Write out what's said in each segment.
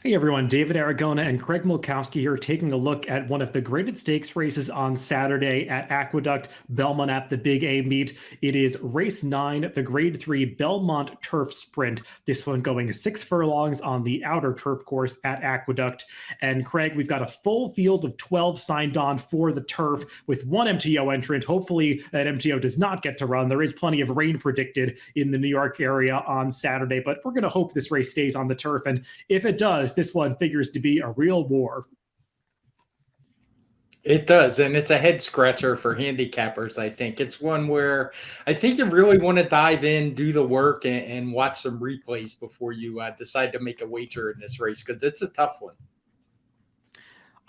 Hey everyone, David Aragona and Craig Milkowski here taking a look at one of the graded stakes races on Saturday at Aqueduct, Belmont at the Big A meet. It is race 9, the grade 3 Belmont Turf Sprint. This one going 6 furlongs on the outer turf course at Aqueduct. And Craig, we've got a full field of 12 signed on for the turf with one MTO entrant. Hopefully that MTO does not get to run. There is plenty of rain predicted in the New York area on Saturday, but we're going to hope this race stays on the turf. And if it does, this one figures to be a real war. It does, and it's a head scratcher for handicappers. I think it's one where I think you really want to dive in, do the work, and watch some replays before you decide to make a wager in this race, because it's a tough one.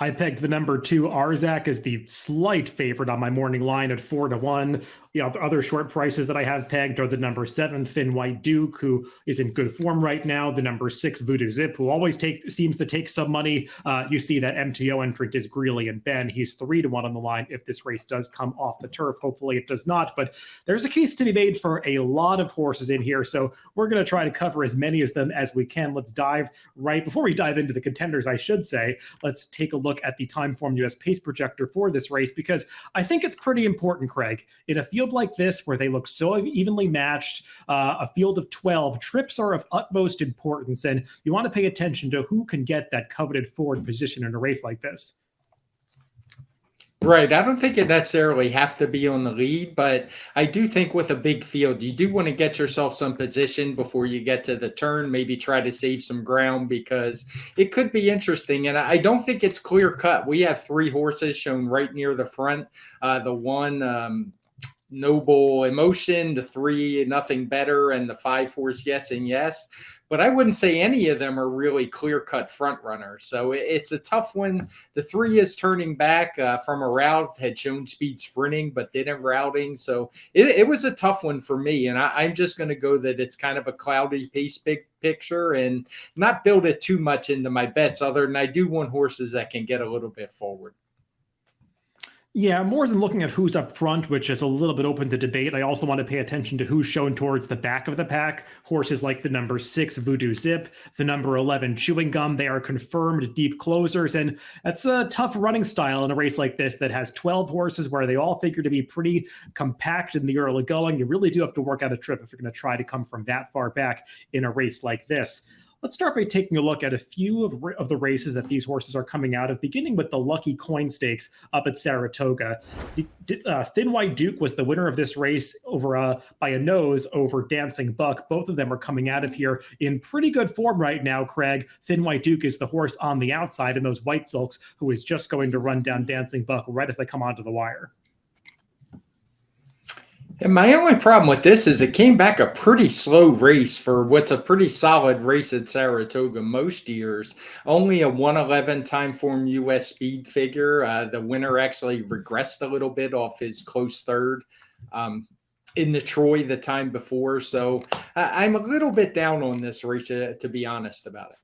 I pegged the number 2 Arzak as the slight favorite on my morning line at 4-1. The other short prices that I have pegged are the number 7 Thin White Duke, who is in good form right now. The number 6 Voodoo Zip, who always seems to take some money. You see that MTO entrant is Greeley and Ben. He's 3-1 on the line if this race does come off the turf. Hopefully it does not, but there's a case to be made for a lot of horses in here. So we're going to try to cover as many of them as we can. Let's dive right before we dive into the contenders, I should say. Let's take a look at the Timeform US pace projector for this race, because I think it's pretty important, Craig. In a field like this, where they look so evenly matched, a field of 12, trips are of utmost importance, and you want to pay attention to who can get that coveted forward position in a race like this. Right. I don't think you necessarily have to be on the lead, but I do think with a big field, you do want to get yourself some position before you get to the turn, maybe try to save some ground, because it could be interesting. And I don't think it's clear cut. We have 3 horses shown right near the front. The one, Noble Emotion, the 3 Nothing Better, and the 5 horse Yes and Yes. But I wouldn't say any of them are really clear-cut front runners. So it's a tough one. The 3 is turning back from a route, had shown speed sprinting, but didn't routing. So it was a tough one for me. And I'm just going to go that it's kind of a cloudy pace picture and not build it too much into my bets, other than I do want horses that can get a little bit forward. Yeah, more than looking at who's up front, which is a little bit open to debate, I also want to pay attention to who's shown towards the back of the pack. Horses like the number 6 Voodoo Zip, the number 11 Chewing Gum, they are confirmed deep closers, and that's a tough running style in a race like this that has 12 horses where they all figure to be pretty compact in the early going. You really do have to work out a trip if you're going to try to come from that far back in a race like this. Let's start by taking a look at a few of the races that these horses are coming out of, beginning with the Lucky Coin Stakes up at Saratoga. Thin White Duke was the winner of this race by a nose over Dancing Buck. Both of them are coming out of here in pretty good form right now, Craig. Thin White Duke is the horse on the outside in those White Silks, who is just going to run down Dancing Buck right as they come onto the wire. And my only problem with this is it came back a pretty slow race for what's a pretty solid race at Saratoga most years. Only a 111 Timeform US speed figure. The winner actually regressed a little bit off his close third in the Troy the time before. So I'm a little bit down on this race, to be honest about it.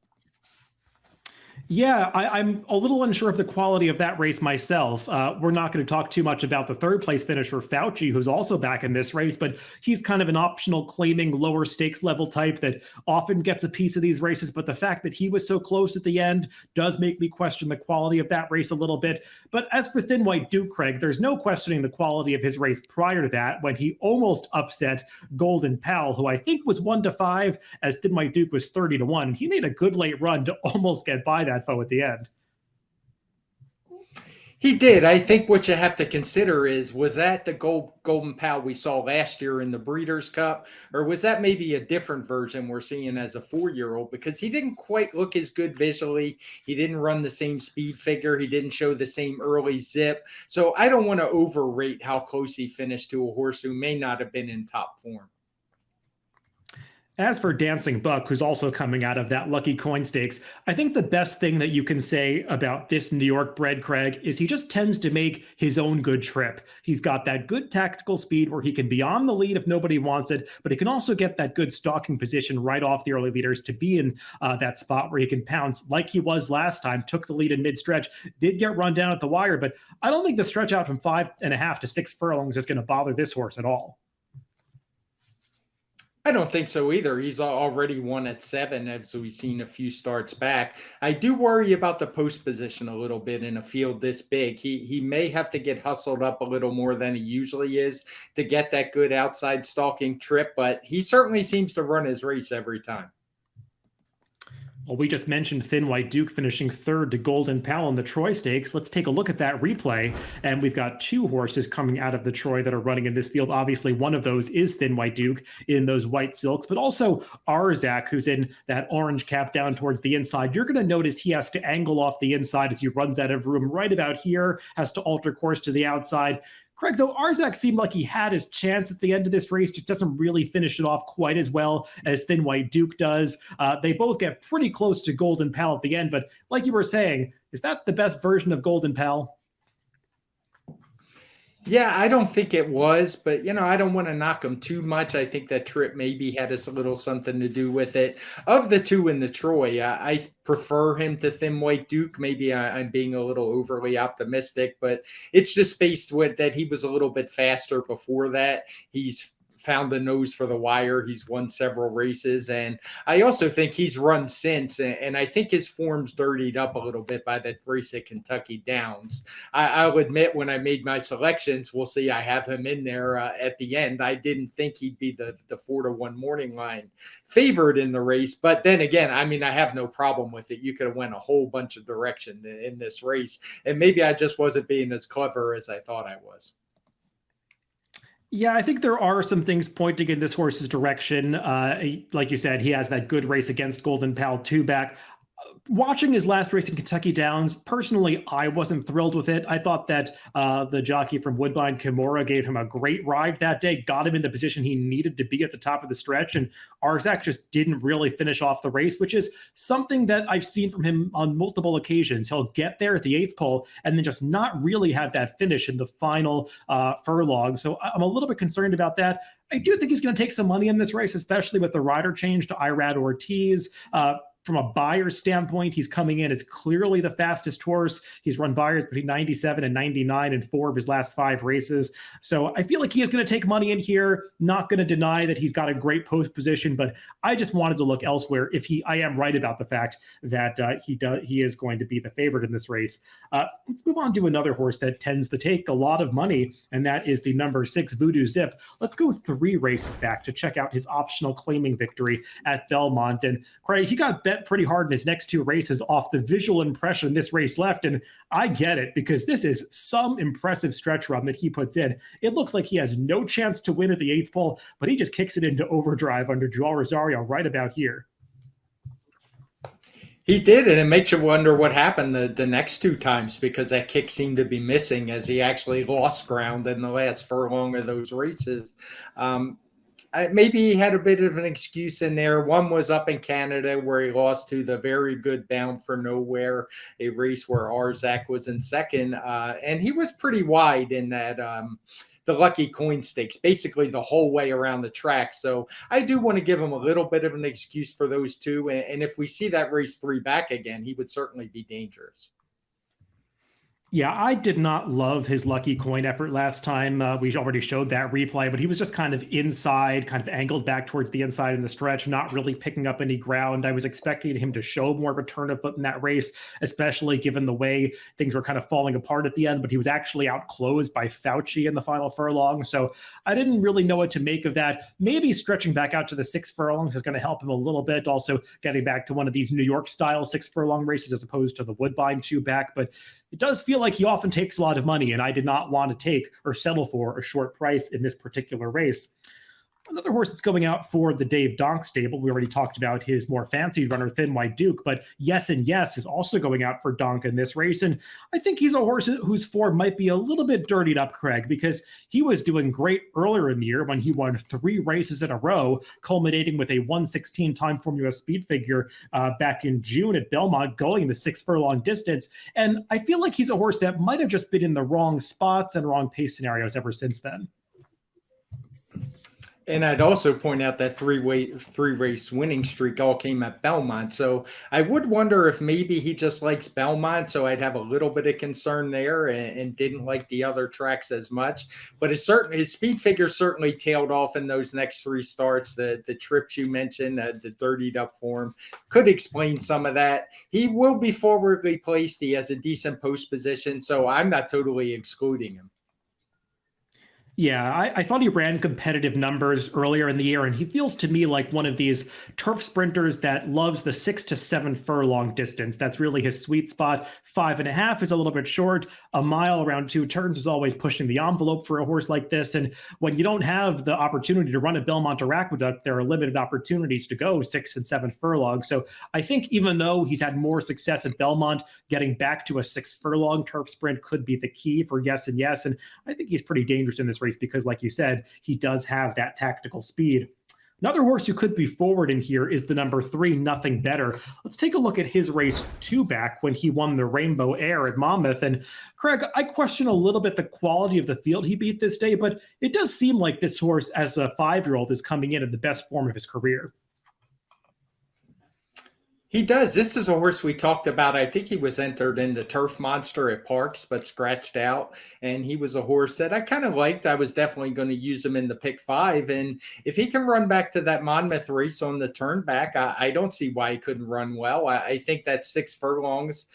Yeah, I'm a little unsure of the quality of that race myself. We're not going to talk too much about the third place finisher, Fauci, who's also back in this race, but he's kind of an optional claiming lower stakes level type that often gets a piece of these races. But the fact that he was so close at the end does make me question the quality of that race a little bit. But as for Thin White Duke, Craig, there's no questioning the quality of his race prior to that, when he almost upset Golden Pal, who I think was 1-5 as Thin White Duke was 30-1. He made a good late run to almost get by that foe at the end. He did. I think what you have to consider is, was that the Golden Pal we saw last year in the Breeders' Cup, or was that maybe a different version we're seeing as a 4-year-old? Because he didn't quite look as good visually. He didn't run the same speed figure. He didn't show the same early zip. So I don't want to overrate how close he finished to a horse who may not have been in top form. As for Dancing Buck, who's also coming out of that Lucky Coin Stakes, I think the best thing that you can say about this New York bred, Craig, is he just tends to make his own good trip. He's got that good tactical speed where he can be on the lead if nobody wants it, but he can also get that good stalking position right off the early leaders to be in that spot where he can pounce like he was last time, took the lead in mid-stretch, did get run down at the wire, but I don't think the stretch out from 5.5 to 6 furlongs is going to bother this horse at all. I don't think so either. He's already won at 7, as we've seen a few starts back. I do worry about the post position a little bit in a field this big. He may have to get hustled up a little more than he usually is to get that good outside stalking trip, but he certainly seems to run his race every time. Well, we just mentioned Thin White Duke finishing third to Golden Pal in the Troy Stakes. Let's take a look at that replay. And we've got 2 horses coming out of the Troy that are running in this field. Obviously, one of those is Thin White Duke in those white silks, but also Arzak, who's in that orange cap down towards the inside. You're going to notice he has to angle off the inside as he runs out of room right about here, has to alter course to the outside. Craig, though, Arzak seemed like he had his chance at the end of this race, just doesn't really finish it off quite as well as Thin White Duke does. They both get pretty close to Golden Pal at the end, but like you were saying, is that the best version of Golden Pal? Yeah, I don't think it was, but I don't want to knock him too much. I think that trip maybe had a little something to do with it. Of the 2 in the Troy, I prefer him to Thin White Duke. Maybe I'm being a little overly optimistic, but it's just based with that he was a little bit faster before that. He's found the nose for the wire. He's won several races. And I also think he's run since. And I think his form's dirtied up a little bit by that race at Kentucky Downs. I'll admit when I made my selections, we'll see, I have him in there at the end. I didn't think he'd be the 4-1 morning line favored in the race. But then again, I mean, I have no problem with it. You could have went a whole bunch of direction in this race. And maybe I just wasn't being as clever as I thought I was. Yeah, I think there are some things pointing in this horse's direction. Like you said, he has that good race against Golden Pal 2 back. Watching his last race in Kentucky Downs, personally, I wasn't thrilled with it. I thought that the jockey from Woodbine, Kimura, gave him a great ride that day, got him in the position he needed to be at the top of the stretch, and Arzak just didn't really finish off the race, which is something that I've seen from him on multiple occasions. He'll get there at the 8th pole and then just not really have that finish in the final furlong. So I'm a little bit concerned about that. I do think he's going to take some money in this race, especially with the rider change to Irad Ortiz. From a buyer's standpoint, he's coming in as clearly the fastest horse. He's run buyers between 97 and 99 in 4 of his last 5 races. So I feel like he is going to take money in here. Not going to deny that he's got a great post position, but I just wanted to look elsewhere if I am right about the fact that he is going to be the favorite in this race. Let's move on to another horse that tends to take a lot of money, and that is the number 6 Voodoo Zip. Let's go 3 races back to check out his optional claiming victory at Belmont. And Craig, he got bet pretty hard in his next 2 races off the visual impression this race left. And I get it, because this is some impressive stretch run that he puts in. It looks like he has no chance to win at the 8th pole, but he just kicks it into overdrive under Joel Rosario right about here. He did, and it makes you wonder what happened the next 2 times, because that kick seemed to be missing as he actually lost ground in the last furlong of those races. Maybe he had a bit of an excuse in there. One was up in Canada where he lost to the very good Bound for Nowhere, a race where Arzak was in second. And he was pretty wide in that the Lucky Coin Stakes, basically the whole way around the track. So I do want to give him a little bit of an excuse for those 2. And if we see that race 3 back again, he would certainly be dangerous. Yeah, I did not love his lucky coin effort last time. We already showed that replay, but he was just kind of inside, kind of angled back towards the inside in the stretch, not really picking up any ground. I was expecting him to show more of a turn of foot in that race, especially given the way things were kind of falling apart at the end, but he was actually outclosed by Fauci in the final furlong. So I didn't really know what to make of that. Maybe stretching back out to the 6 furlongs is going to help him a little bit. Also getting back to one of these New York style 6 furlong races as opposed to the Woodbine 2 back, but it does feel like he often takes a lot of money, and I did not want to take or settle for a short price in this particular race. Another horse that's going out for the Dave Donk stable, we already talked about his more fancied runner, Thin White Duke, but Yes and Yes is also going out for Donk in this race. And I think he's a horse whose form might be a little bit dirtied up, Craig, because he was doing great earlier in the year when he won 3 races in a row, culminating with a 1:16 Timeform US speed figure back in June at Belmont, going the 6 furlong distance. And I feel like he's a horse that might have just been in the wrong spots and wrong pace scenarios ever since then. And I'd also point out that three race winning streak all came at Belmont. So I would wonder if maybe he just likes Belmont. So I'd have a little bit of concern there, and didn't like the other tracks as much. But his speed figure certainly tailed off in those next three starts. The trips you mentioned, the dirtied up form could explain some of that. He will be forwardly placed. He has a decent post position. So I'm not totally excluding him. Yeah, I thought he ran competitive numbers earlier in the year, and he feels to me like one of these turf sprinters that loves the 6 to 7 furlong distance. That's really his sweet spot. 5.5 is a little bit short. A mile around 2 turns is always pushing the envelope for a horse like this. And when you don't have the opportunity to run at Belmont or Aqueduct, there are limited opportunities to go 6 and 7 furlongs. So I think even though he's had more success at Belmont, getting back to a 6 furlong turf sprint could be the key for Yes and Yes. And I think he's pretty dangerous in this race because, like you said, he does have that tactical speed. Another horse who could be forward in here is the number 3, Nothing Better. Let's take a look at his race 2 back when he won the Rainbow Air at Monmouth. And Craig, I question a little bit the quality of the field he beat this day, but it does seem like this horse as a 5-year-old is coming in at the best form of his career. He does. This is a horse we talked about. I think he was entered in the Turf Monster at Parks, but scratched out. And he was a horse that I kind of liked. I was definitely going to use him in the pick 5. And if he can run back to that Monmouth race on the turn back, I don't see why he couldn't run well. I think that 6 furlongs,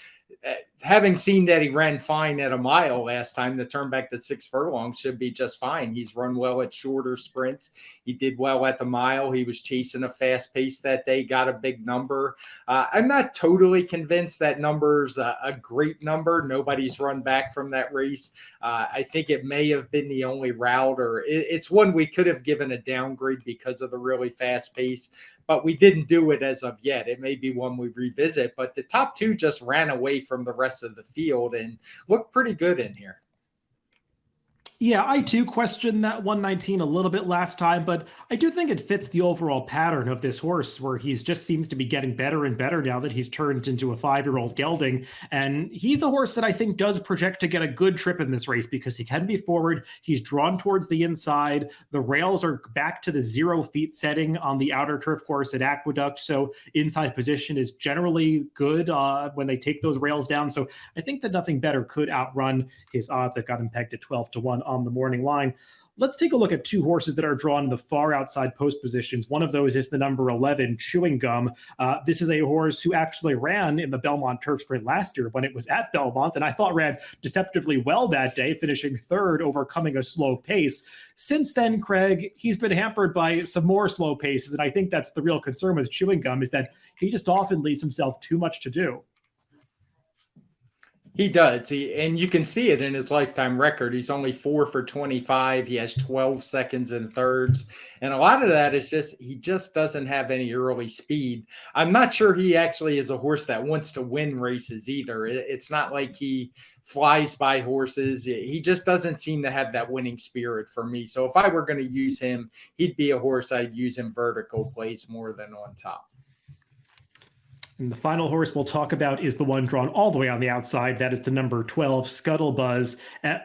having seen that he ran fine at a mile last time, the turn back to 6 furlongs should be just fine. He's run well at shorter sprints. He did well at the mile. He was chasing a fast pace that day, got a big number. I'm not totally convinced that number's a great number. Nobody's run back from that race. I think it may have been the only route, or it's one we could have given a downgrade because of the really fast pace, but we didn't do it as of yet. It may be one we revisit, but the top 2 just ran away from the rest of the field and looked pretty good in here. Yeah, I too questioned that 119 a little bit last time, but I do think it fits the overall pattern of this horse where he's just seems to be getting better and better now that he's turned into a 5-year-old gelding. And he's a horse that I think does project to get a good trip in this race because he can be forward. He's drawn towards the inside. The rails are back to the 0 feet setting on the outer turf course at Aqueduct. So inside position is generally good when they take those rails down. So I think that Nothing Better could outrun his odds that got him pegged at 12-1 on the morning line. Let's take a look at 2 horses that are drawn in the far outside post positions. One of those is the number 11, Chewing Gum. This is a horse who actually ran in the Belmont Turf Sprint last year when it was at Belmont, and I thought ran deceptively well that day, finishing 3rd, overcoming a slow pace. Since then, Craig, he's been hampered by some more slow paces, and I think that's the real concern with Chewing Gum is that he just often leaves himself too much to do. He does. And you can see it in his lifetime record. He's only 4 for 25. He has 12 seconds and thirds. And a lot of that is he just doesn't have any early speed. I'm not sure he actually is a horse that wants to win races either. It's not like he flies by horses. He just doesn't seem to have that winning spirit for me. So if I were going to use him, he'd be a horse I'd use in vertical plays more than on top. And the final horse we'll talk about is the one drawn all the way on the outside. That is the number 12, Scuttlebuzz.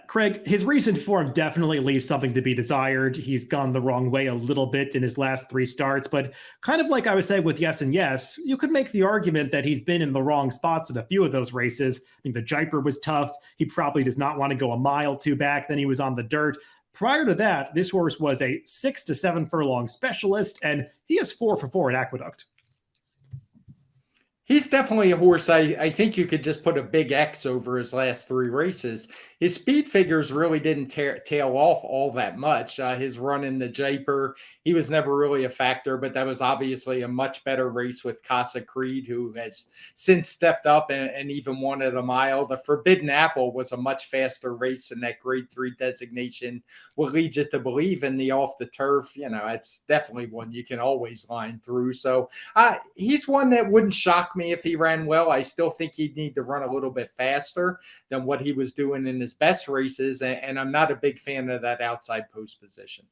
Craig, his recent form definitely leaves something to be desired. He's gone the wrong way a little bit in his last 3 starts, but kind of like I was saying with Yes and Yes, you could make the argument that he's been in the wrong spots in a few of those races. I mean, the Jaipur was tough. He probably does not want to go a mile 2 back. Then he was on the dirt. Prior to that, this horse was a 6 to 7 furlong specialist, and he is 4 for 4 at Aqueduct. He's definitely a horse. I think you could just put a big X over his last 3 races. His speed figures really didn't tail off all that much. His run in the Jaipur, he was never really a factor, but that was obviously a much better race with Casa Creed, who has since stepped up and even won at a mile. The Forbidden Apple was a much faster race, and that grade 3 designation will lead you to believe in the off the turf. It's definitely one you can always line through. So he's one that wouldn't shock me if he ran well. I still think he'd need to run a little bit faster than what he was doing in his best races, and I'm not a big fan of that outside post position.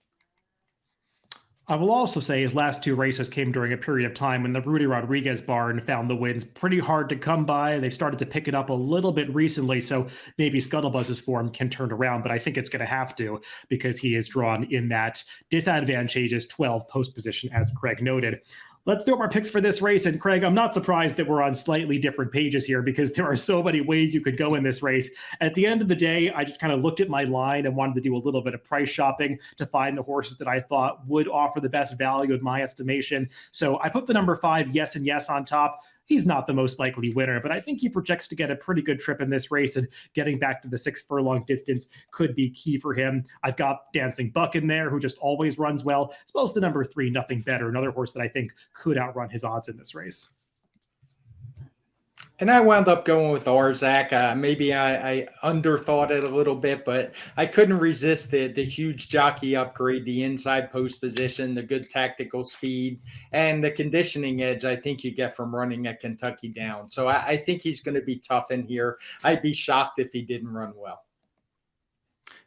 I will also say his last two races came during a period of time when the Rudy Rodriguez barn found the wins pretty hard to come by. They've started to pick it up a little bit recently, so maybe Scuttlebuzz's form can turn around, but I think it's going to have to because he is drawn in that disadvantageous 12 post position, as Craig noted. Let's throw up our picks for this race. And Craig, I'm not surprised that we're on slightly different pages here because there are so many ways you could go in this race. At the end of the day, I just kind of looked at my line and wanted to do a little bit of price shopping to find the horses that I thought would offer the best value in my estimation. So I put the number 5, Yes and Yes, on top. He's not the most likely winner, but I think he projects to get a pretty good trip in this race, and getting back to the 6 furlong distance could be key for him. I've got Dancing Buck in there, who just always runs well, as well as the number 3, Nothing Better, another horse that I think could outrun his odds in this race. And I wound up going with Arzak. Maybe I underthought it a little bit, but I couldn't resist the huge jockey upgrade, the inside post position, the good tactical speed, and the conditioning edge I think you get from running at Kentucky down. So I think he's going to be tough in here. I'd be shocked if he didn't run well.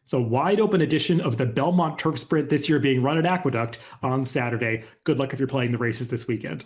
It's a wide open edition of the Belmont Turf Sprint this year being run at Aqueduct on Saturday. Good luck if you're playing the races this weekend.